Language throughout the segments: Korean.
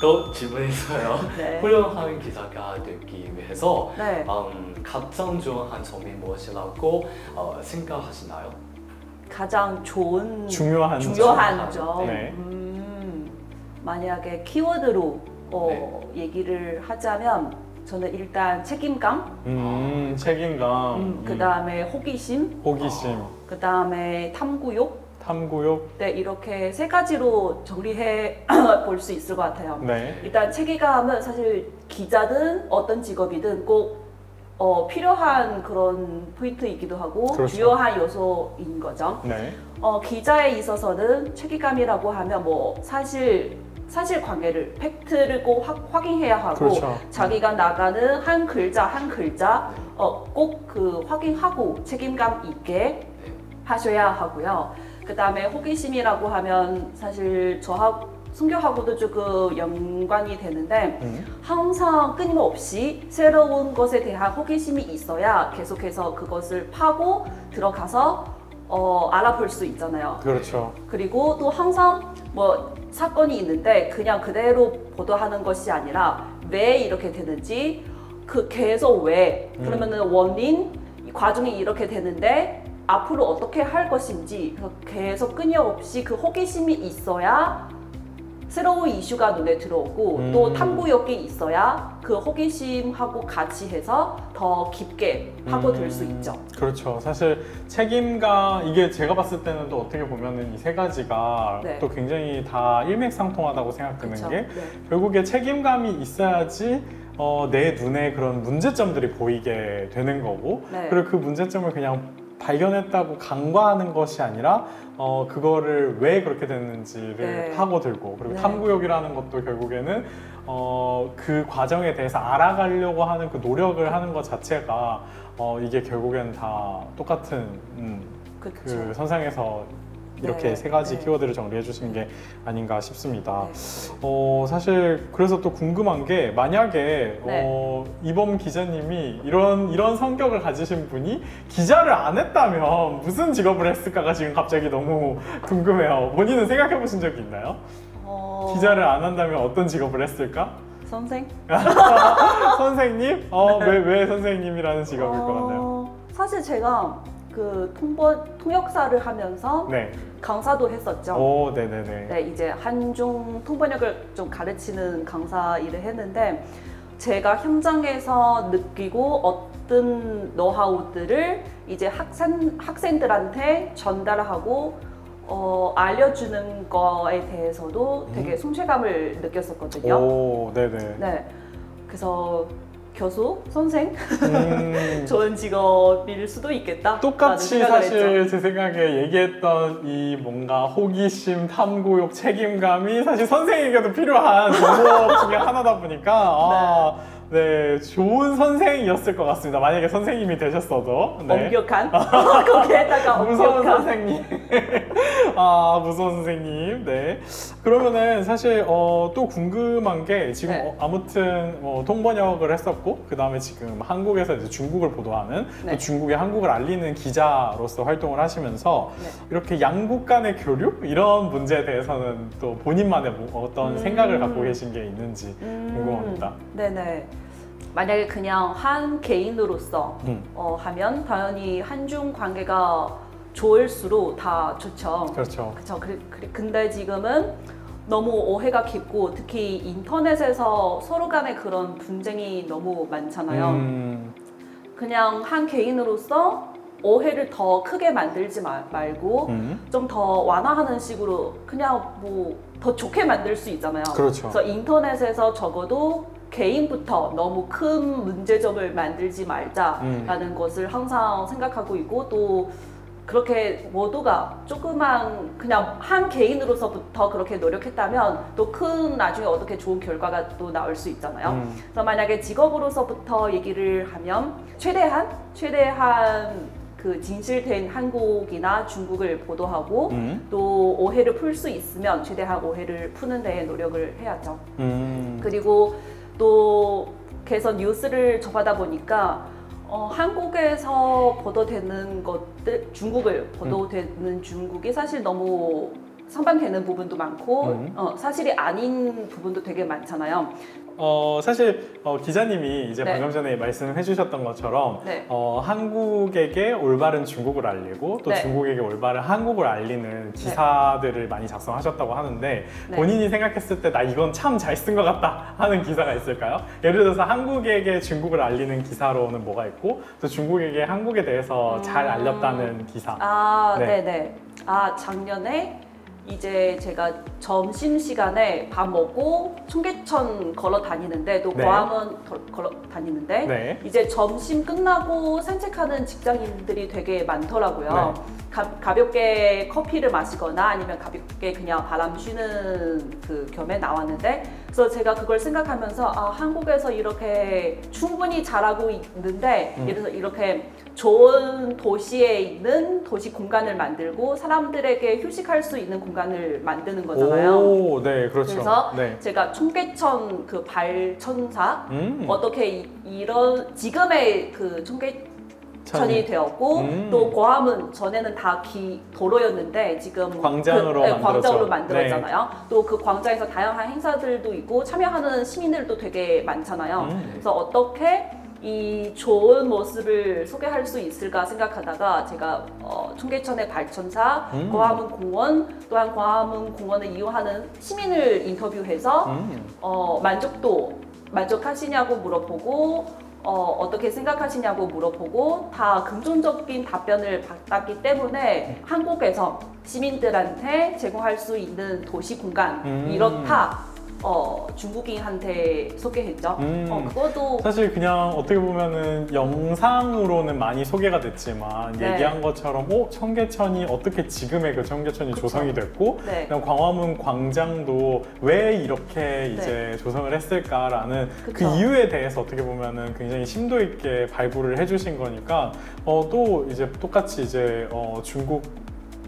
또 질문했어요. 네. 훌륭한 기자가 되기 위해서 네. 가장 중요한 점이 무엇이라고 생각하시나요? 가장 좋은 중요한 점. 네. 만약에 키워드로 네. 얘기를 하자면 저는 일단 책임감, 책임감, 그 다음에 호기심, 그 다음에 탐구욕. 네, 이렇게 세 가지로 정리해 볼 수 있을 것 같아요. 네. 일단 책임감은 사실 기자든 어떤 직업이든 꼭 필요한 그런 포인트이기도 하고 그렇죠. 중요한 요소인 거죠. 네. 기자에 있어서는 책임감이라고 하면 뭐 사실관계를 팩트를 꼭 확인해야 하고 그렇죠. 자기가 나가는 한 글자 꼭 그 확인하고 책임감 있게 하셔야 하고요. 그 다음에 호기심이라고 하면 사실 승교하고도 조금 연관이 되는데 항상 끊임없이 새로운 것에 대한 호기심이 있어야 계속해서 그것을 파고 들어가서 알아볼 수 있잖아요. 그렇죠. 그리고 또 항상 뭐 사건이 있는데 그냥 그대로 보도하는 것이 아니라 왜 이렇게 되는지 계속 왜 그러면은 원인 이 과정이 이렇게 되는데 앞으로 어떻게 할 것인지 계속 끊임없이 그 호기심이 있어야 새로운 이슈가 눈에 들어오고 또 탐구욕이 있어야 그 호기심하고 같이 해서 더 깊게 파고들 수 있죠. 그렇죠. 사실 책임감, 이게 제가 봤을 때는 또 어떻게 보면은 이 세 가지가 네. 또 굉장히 다 일맥상통하다고 생각드는 그쵸. 게 네. 결국에 책임감이 있어야지 내 눈에 그런 문제점들이 보이게 되는 거고 네. 그리고 그 문제점을 그냥 발견했다고 간과하는 것이 아니라 그거를 왜 그렇게 됐는지를 네. 파고들고 그리고 네. 탐구욕이라는 것도 결국에는 그 과정에 대해서 알아가려고 하는 그 노력을 하는 것 자체가 이게 결국엔 다 똑같은 그 선상에서 이렇게 네. 세 가지 네. 키워드를 정리해 주신 게 아닌가 싶습니다. 네. 사실 그래서 또 궁금한 게 만약에 네. 이범 기자님이 이런 성격을 가지신 분이 기자를 안 했다면 무슨 직업을 했을까가 지금 갑자기 너무 궁금해요. 본인은 생각해 보신 적이 있나요? 기자를 안 한다면 어떤 직업을 했을까? 선생? 선생님? 왜 선생님이라는 직업일 것 같나요? 사실 제가 그 통역사를 하면서 네. 강사도 했었죠. 오, 네네네. 네, 이제 한중 통번역을 좀 가르치는 강사 일을 했는데 제가 현장에서 느끼고 어떤 노하우들을 이제 학생들한테 전달하고 알려주는 거에 대해서도 되게 성취감을 느꼈었거든요. 오, 네네. 네, 그래서 교수, 선생 좋은 직업일 수도 있겠다. 똑같이 사실 제 생각에 얘기했던 이 뭔가 호기심, 탐구욕, 책임감이 사실 선생에게도 필요한 직업 중에 하나다 보니까 네, 좋은 선생이었을 것 같습니다. 만약에 선생님이 되셨어도. 네. 엄격한? 거기에다가 무서운 선생님. 무서운 선생님. 네. 그러면은 사실 또 궁금한 게 지금 네. 아무튼 통번역을 했었고 그 다음에 지금 한국에서 이제 중국을 보도하는 네. 또 중국의 한국을 알리는 기자로서 활동을 하시면서 네. 이렇게 양국 간의 교류 이런 문제에 대해서는 또 본인만의 어떤 생각을 갖고 계신 게 있는지 궁금합니다. 네네. 만약에 그냥 한 개인으로서 하면 당연히 한중 관계가 좋을수록 다 좋죠. 그렇죠. 그렇죠. 근데 지금은 너무 오해가 깊고 특히 인터넷에서 서로 간의 그런 분쟁이 너무 많잖아요. 그냥 한 개인으로서 오해를 더 크게 만들지 말고 좀 더 완화하는 식으로 그냥 뭐 더 좋게 만들 수 있잖아요. 그렇죠. 그래서 인터넷에서 적어도 개인부터 너무 큰 문제점을 만들지 말자라는 것을 항상 생각하고 있고 또 그렇게 모두가 조그만 그냥 한 개인으로서부터 그렇게 노력했다면 또 큰 나중에 어떻게 좋은 결과가 또 나올 수 있잖아요. 그래서 만약에 직업으로서부터 얘기를 하면 최대한 그 진실된 한국이나 중국을 보도하고 또 오해를 풀 수 있으면 최대한 오해를 푸는 데에 노력을 해야죠. 그리고 또 계속 뉴스를 접하다 보니까 한국에서 보도되는 것들, 중국을 보도되는 중국이 사실 너무 상반되는 부분도 많고 사실이 아닌 부분도 되게 많잖아요. 사실 기자님이 이제 네. 방금 전에 말씀해 주셨던 것처럼 네. 한국에게 올바른 중국을 알리고 또 네. 중국에게 올바른 한국을 알리는 기사들을 많이 작성하셨다고 하는데 네. 본인이 생각했을 때 나 이건 참 잘 쓴 것 같다 하는 기사가 있을까요? 예를 들어서 한국에게 중국을 알리는 기사로는 뭐가 있고 또 중국에게 한국에 대해서 잘 알렸다는 기사. 네. 네네. 작년에 이제 제가 점심시간에 밥 먹고 청계천 걸어 다니는데 또 네. 광화문 걸어 다니는데 네. 이제 점심 끝나고 산책하는 직장인들이 되게 많더라고요. 가볍게 커피를 마시거나 아니면 가볍게 그냥 바람 쉬는 그 겸에 나왔는데 그래서 제가 그걸 생각하면서 한국에서 이렇게 충분히 잘하고 있는데 예를 들어서 이렇게 좋은 도시에 있는 도시 공간을 만들고 사람들에게 휴식할 수 있는 공간을 만드는 거잖아요. 오, 네, 그렇죠. 그래서 네. 제가 청계천 그 발천사 어떻게 이런 지금의 그 청계천이 되었고 또 광화문 전에는 다 도로였는데 지금 광장으로 광장으로 만들었잖아요. 또 그 광장에서 다양한 행사들도 있고 참여하는 시민들도 되게 많잖아요. 그래서 어떻게 이 좋은 모습을 소개할 수 있을까 생각하다가 제가 청계천의 발천사, 광화문 공원, 또한 광화문 공원을 이용하는 시민을 인터뷰해서 만족하시냐고 물어보고 어떻게 생각하시냐고 물어보고 다 긍정적인 답변을 받았기 때문에 한국에서 시민들한테 제공할 수 있는 도시 공간 이렇다. 중국인한테 소개했죠. 그것도 사실 그냥 어떻게 보면은 영상으로는 많이 소개가 됐지만 네. 얘기한 것처럼 청계천이 어떻게 지금의 그 청계천이 그쵸. 조성이 됐고 네. 그다음 광화문 광장도 왜 이렇게 이제 조성을 했을까라는 그 그쵸. 이유에 대해서 어떻게 보면은 굉장히 심도 있게 발굴을 해주신 거니까 또 이제 똑같이 이제 중국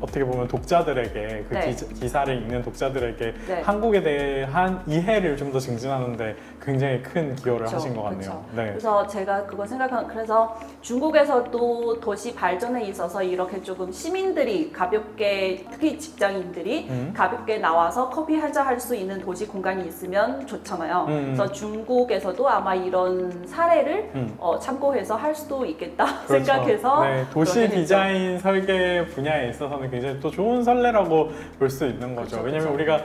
어떻게 보면 독자들에게 그 네. 기사를 읽는 독자들에게 네. 한국에 대한 이해를 좀 더 증진하는데 굉장히 큰 기여를 그쵸, 하신 것 같네요. 그쵸. 네. 그래서 제가 그거 그래서 중국에서도 도시 발전에 있어서 이렇게 조금 시민들이 가볍게 특히 직장인들이 가볍게 나와서 커피 한잔 할 수 있는 도시 공간이 있으면 좋잖아요. 그래서 중국에서도 아마 이런 사례를 참고해서 할 수도 있겠다 그렇죠. 생각해서 네, 도시 그렇게 디자인 설계 분야에 있어서는 굉장히 또 좋은 선례라고 볼 수 있는 거죠. 그쵸, 왜냐면 그쵸. 우리가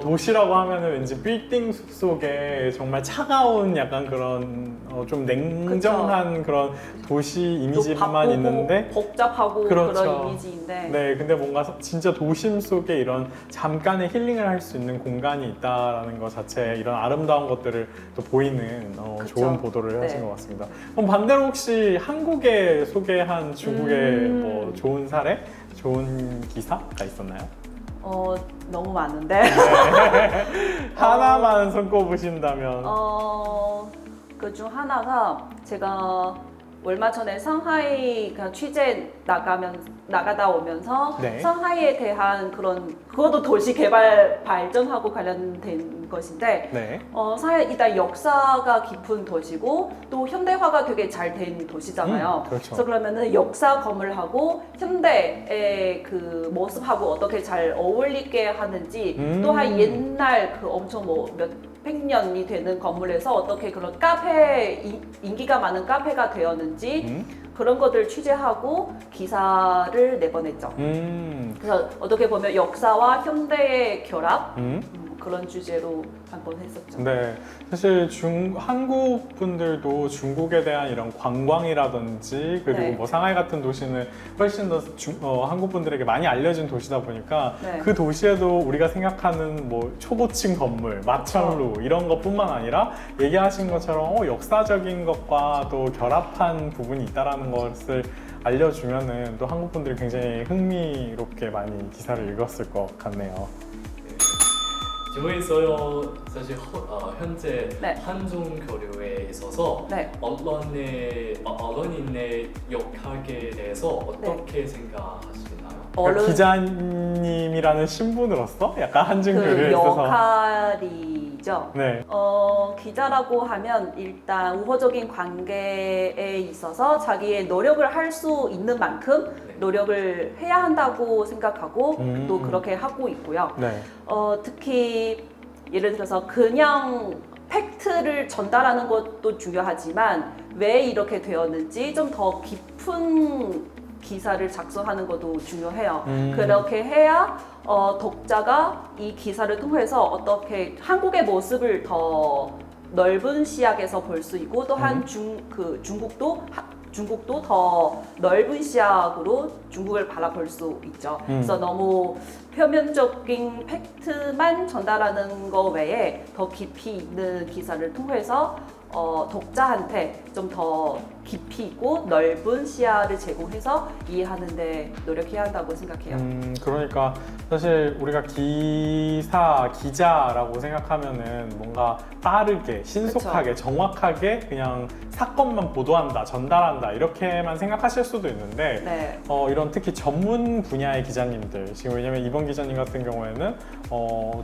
도시라고 하면은 왠지 빌딩 속에 정말 차가운 약간 그런 좀 냉정한 그런 도시 이미지만 바쁘고 있는데 복잡하고 그렇죠. 그런 이미지인데 네, 근데 뭔가 진짜 도심 속에 이런 잠깐의 힐링을 할 수 있는 공간이 있다라는 것 자체 이런 아름다운 것들을 또 보이는 그쵸. 좋은 보도를 네. 하신 것 같습니다. 그럼 반대로 혹시 한국에 소개한 중국의 뭐 좋은 사례, 좋은 기사가 있었나요? 너무 많은데 하나만 손꼽으신다면 그 중 하나가 제가 얼마 전에 상하이 취재 나가다 오면서 네. 상하이에 대한 그것도 도시 개발 발전하고 관련된 것인데 네. 상하이 일단 역사가 깊은 도시고 또 현대화가 되게 잘 된 도시잖아요. 그렇죠. 그래서 그러면은 역사 건물하고 현대의 그 모습하고 어떻게 잘 어울리게 하는지 또한 옛날 그 엄청 몇백 년이 되는 건물에서 어떻게 그런 인기가 많은 카페가 되었는지 그런 것들 취재하고 기사를 내보냈죠. 그래서 어떻게 보면 역사와 현대의 결합 그런 주제로 한번 했었죠. 네, 사실 한국 분들도 중국에 대한 이런 관광이라든지 그리고 네. 뭐 상하이 같은 도시는 훨씬 더 한국 분들에게 많이 알려진 도시다 보니까 네. 그 도시에도 우리가 생각하는 뭐 초고층 건물, 마천루 이런 것뿐만 아니라 얘기하신 것처럼 역사적인 것과 또 결합한 부분이 있다라는 것을 알려주면은 또 한국 분들이 굉장히 흥미롭게 많이 기사를 읽었을 것 같네요. 저에서요 사실 현재 네. 한중 교류에 있어서 네. 언론인의 역할에 대해서 어떻게 생각하시나요? 그러니까 기자님이라는 신분으로서 약간 한중 그 교류에 있어서 역할이 얘기죠. 네. 기자라고 하면 일단 우호적인 관계에 있어서 자기의 노력을 할 수 있는 만큼 네. 노력을 해야 한다고 생각하고 또 그렇게 하고 있고요. 네. 특히 예를 들어서 그냥 팩트를 전달하는 것도 중요하지만 왜 이렇게 되었는지 좀 더 깊은 기사를 작성하는 것도 중요해요. 그렇게 해야 독자가 이 기사를 통해서 어떻게 한국의 모습을 더 넓은 시야에서 볼 수 있고 또한 중국도 더 넓은 시야로 중국을 바라볼 수 있죠. 그래서 너무 표면적인 팩트만 전달하는 거 외에 더 깊이 있는 기사를 통해서 독자한테 좀 더 깊이 있고 넓은 시야를 제공해서 이해하는데 노력해야 한다고 생각해요. 그러니까 사실 우리가 기자라고 생각하면은 뭔가 빠르게, 신속하게, 정확하게 그냥 사건만 보도한다, 전달한다 이렇게만 생각하실 수도 있는데 네. 이런 특히 전문 분야의 기자님들 지금 왜냐면 이번 기자님 같은 경우에는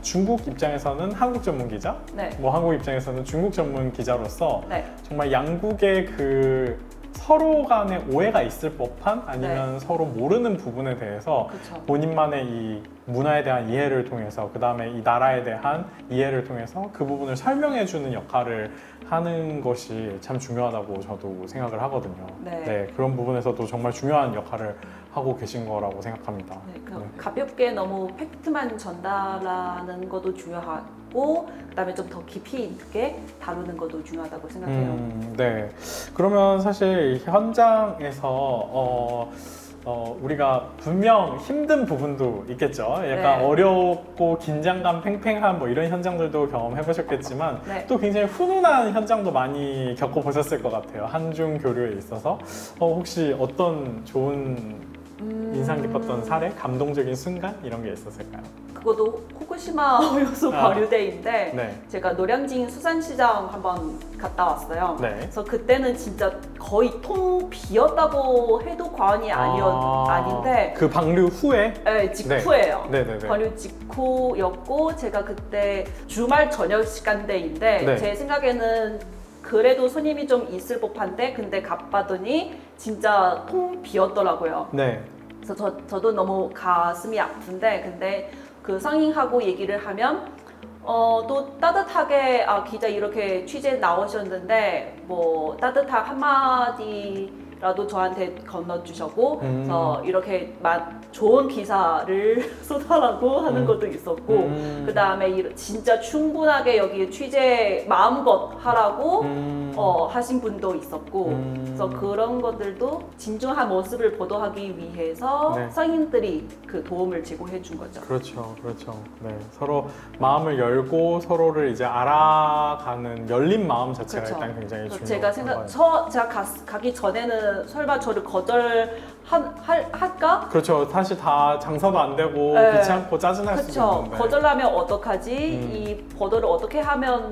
중국 입장에서는 한국 전문 기자, 네. 뭐 한국 입장에서는 중국 전문 기자로서 네. 정말 양국의 그 서로 간에 오해가 있을 법한 아니면 서로 모르는 부분에 대해서 그쵸. 본인만의 이 문화에 대한 이해를 통해서 그 다음에 이 나라에 대한 이해를 통해서 그 부분을 설명해 주는 역할을 하는 것이 참 중요하다고 저도 생각을 하거든요. 네. 그런 부분에서도 정말 중요한 역할을 하고 계신 거라고 생각합니다. 네, 가볍게 너무 팩트만 전달하는 것도 중요하고 그다음에 좀 더 깊이 있게 다루는 것도 중요하다고 생각해요. 네. 그러면 사실 현장에서 우리가 분명 힘든 부분도 있겠죠. 약간 네. 어렵고 긴장감 팽팽한 뭐 이런 현장들도 경험해 보셨겠지만 네. 또 굉장히 훈훈한 현장도 많이 겪어보셨을 것 같아요. 한중 교류에 있어서 혹시 어떤 좋은 인상 깊었던 사례, 감동적인 순간 이런 게 있었을까요? 그것도 후쿠시마 오염수 발효대인데 네. 제가 노량진 수산시장 한번 갔다 왔어요. 네. 그래서 그때는 진짜 거의 통 비었다고 해도 과언이 아닌데 그 방류 후에? 네, 직후예요. 네네네. 방류 직후였고 제가 그때 주말 저녁 시간대인데 네. 제 생각에는 그래도 손님이 좀 있을 법한데 근데 가봤더니 진짜 통 비었더라고요. 네. 그래서 저도 너무 가슴이 아픈데 근데 그 상인하고 얘기를 하면 또 따뜻하게 기자 이렇게 취재 나오셨는데 뭐 따뜻한 한마디라도 저한테 건너주셨고 그래서 이렇게 좋은 기사를 쏟아라고 하는 것도 있었고 그 다음에 진짜 충분하게 여기 취재 마음껏 하라고 하신 분도 있었고 그래서 그런 것들도 진중한 모습을 보도하기 위해서 네. 상인들이 그 도움을 제공해 준 거죠. 그렇죠. 네. 서로 마음을 열고 서로를 이제 알아가는 열린 마음 자체가 그렇죠. 일단 굉장히 중요해요. 제가 가기 전에는 설마 저를 거절할까? 그렇죠. 사실 다 장사도 안 되고 네. 귀찮고 짜증날 수도 그렇죠. 있는데. 거절하면 어떡하지? 이 보도를 어떻게 하면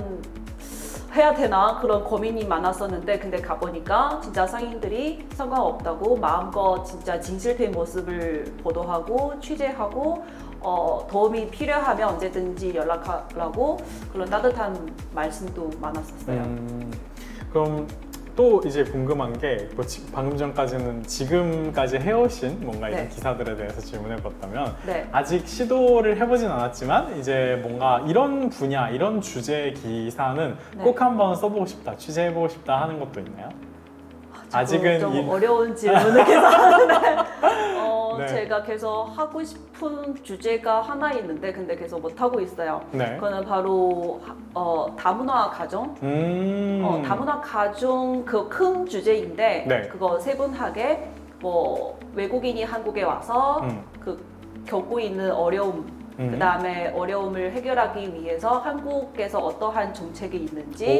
해야 되나 그런 고민이 많았었는데 근데 가보니까 진짜 상인들이 상관없다고 마음껏 진짜 진실된 모습을 보도하고 취재하고 도움이 필요하면 언제든지 연락하라고 그런 따뜻한 말씀도 많았었어요. 그럼 또 이제 궁금한 게 방금 전까지는 지금까지 해오신 뭔가 이런 네. 기사들에 대해서 질문해봤다면 네. 아직 시도를 해보진 않았지만 이제 뭔가 이런 분야, 이런 주제의 기사는 네. 꼭 한번 써보고 싶다, 취재해보고 싶다 하는 것도 있나요? 아직은 좀 어려운 질문을 계속 하는데 네. 제가 계속 하고 싶은 주제가 하나 있는데 근데 계속 못 하고 있어요. 네. 그거는 바로 다문화 가정. 다문화 가정 그 큰 주제인데 네. 그거 세분하게 뭐 외국인이 한국에 와서 그 겪고 있는 어려움. 그 다음에 어려움을 해결하기 위해서 한국에서 어떠한 정책이 있는지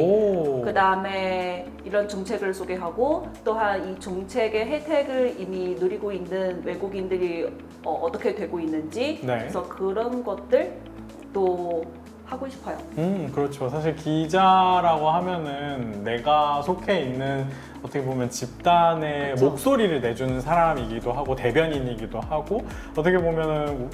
그 다음에 이런 정책을 소개하고 또한 이 정책의 혜택을 이미 누리고 있는 외국인들이 어떻게 되고 있는지 네. 그래서 그런 것들 또 하고 싶어요. 그렇죠. 사실 기자라고 하면은 내가 속해 있는 어떻게 보면 집단의 그쵸. 목소리를 내주는 사람이기도 하고 대변인이기도 하고 어떻게 보면은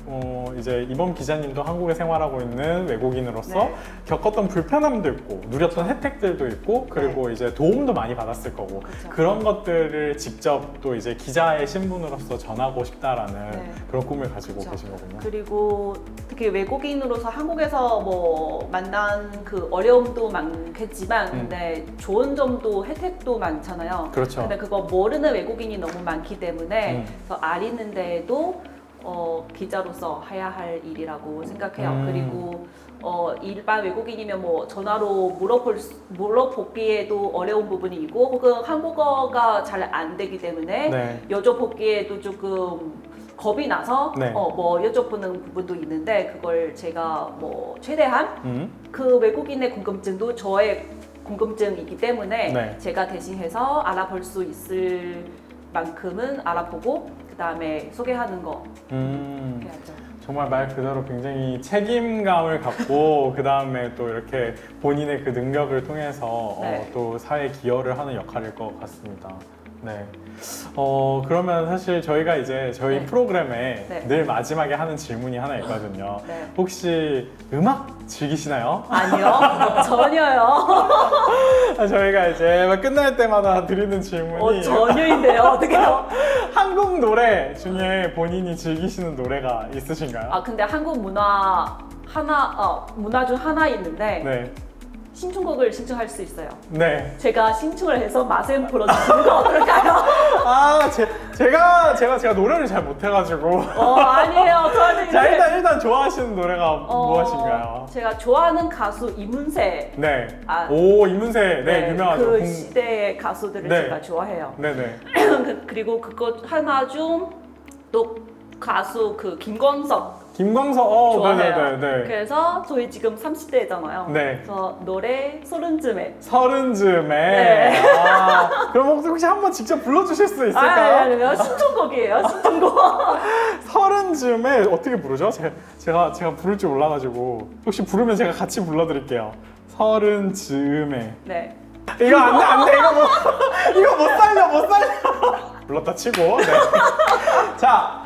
이제 이범 기자님도 한국에 생활하고 있는 외국인으로서 네. 겪었던 불편함도 있고 누렸던 혜택들도 있고 그리고 이제 도움도 많이 받았을 거고 그쵸. 그런 것들을 직접 또 이제 기자의 신분으로서 전하고 싶다라는 네. 그런 꿈을 가지고 그쵸. 계신 거군요. 그리고 특히 외국인으로서 한국에서 뭐 만난 그 어려움도 많겠지만 근데 좋은 점도 혜택도 많잖아요. 그렇죠. 근데 그거 모르는 외국인이 너무 많기 때문에 그래서 아리는데도 기자로서 해야 할 일이라고 생각해요. 그리고 일반 외국인이면 뭐 전화로 물어보기에도 어려운 부분이 있고 혹은 한국어가 잘 안 되기 때문에 네. 여쭤보기에도 조금 겁이 나서 네. 뭐 여쭤보는 부분도 있는데 그걸 제가 뭐 최대한 그 외국인의 궁금증도 저의 궁금증이기 때문에 네. 제가 대신해서 알아볼 수 있을 만큼은 알아보고 그 다음에 소개하는 거 해야죠. 정말 말 그대로 굉장히 책임감을 갖고 그 다음에 또 이렇게 본인의 그 능력을 통해서 네. 또 사회에 기여를 하는 역할일 것 같습니다. 네. 그러면 사실 저희가 이제 저희 네. 프로그램에 네. 늘 마지막에 하는 질문이 하나 있거든요. 네. 혹시 음악 즐기시나요? 아니요, 전혀요. 저희가 이제 막 끝날 때마다 드리는 질문이 전혀인데요, 어떡해요? 한국 노래 중에 본인이 즐기시는 노래가 있으신가요? 아 근데 한국 문화 문화 중 하나 있는데 네. 신청곡을 신청할 수 있어요. 네. 제가 신청을 해서 맛을 불러주시는 거 어떨까요? 아, 제가 노래를 잘 못해가지고. 아니에요. 저는 자, 이제 일단 좋아하시는 노래가 무엇인가요? 제가 좋아하는 가수 이문세. 네. 아, 오, 이문세. 네, 유명하죠. 그 시대의 가수들을 네. 제가 좋아해요. 네네. 그리고 그것 하나 중 또 가수 그 김광석 김광석, 좋아해요. 네네네. 그래서 저희 지금 30대잖아요. 네. 그래서 노래 서른쯤에. 서른쯤에. 네. 그럼 혹시 한번 직접 불러주실 수 있을까요? 아니요. 신청곡이에요. 신청곡. 서른쯤에 어떻게 부르죠? 제가 부를 줄 몰라가지고 혹시 부르면 제가 같이 불러드릴게요. 서른쯤에. 네. 이거 안 돼. 이거 못 살려. 불렀다 치고. 네. 자,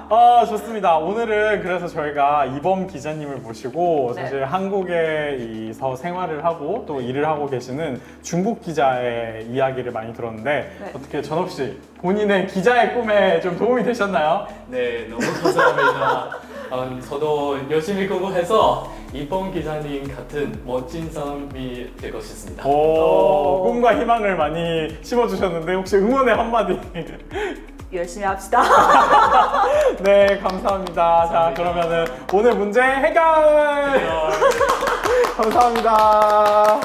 좋습니다. 오늘은 그래서 저희가 이범 기자님을 모시고 네. 사실 한국에서 생활을 하고 또 일을 하고 계시는 중국 기자의 이야기를 많이 들었는데 네. 어떻게 전업 씨 본인의 기자의 꿈에 좀 도움이 되셨나요? 네, 너무 감사합니다. 저도 열심히 공부해서 이범 기자님 같은 멋진 사람이 되고 싶습니다. 오, 꿈과 희망을 많이 심어주셨는데 혹시 응원의 한마디? 열심히 합시다. 네, 감사합니다. 자, 그러면은 오늘 문제 해결! 감사합니다.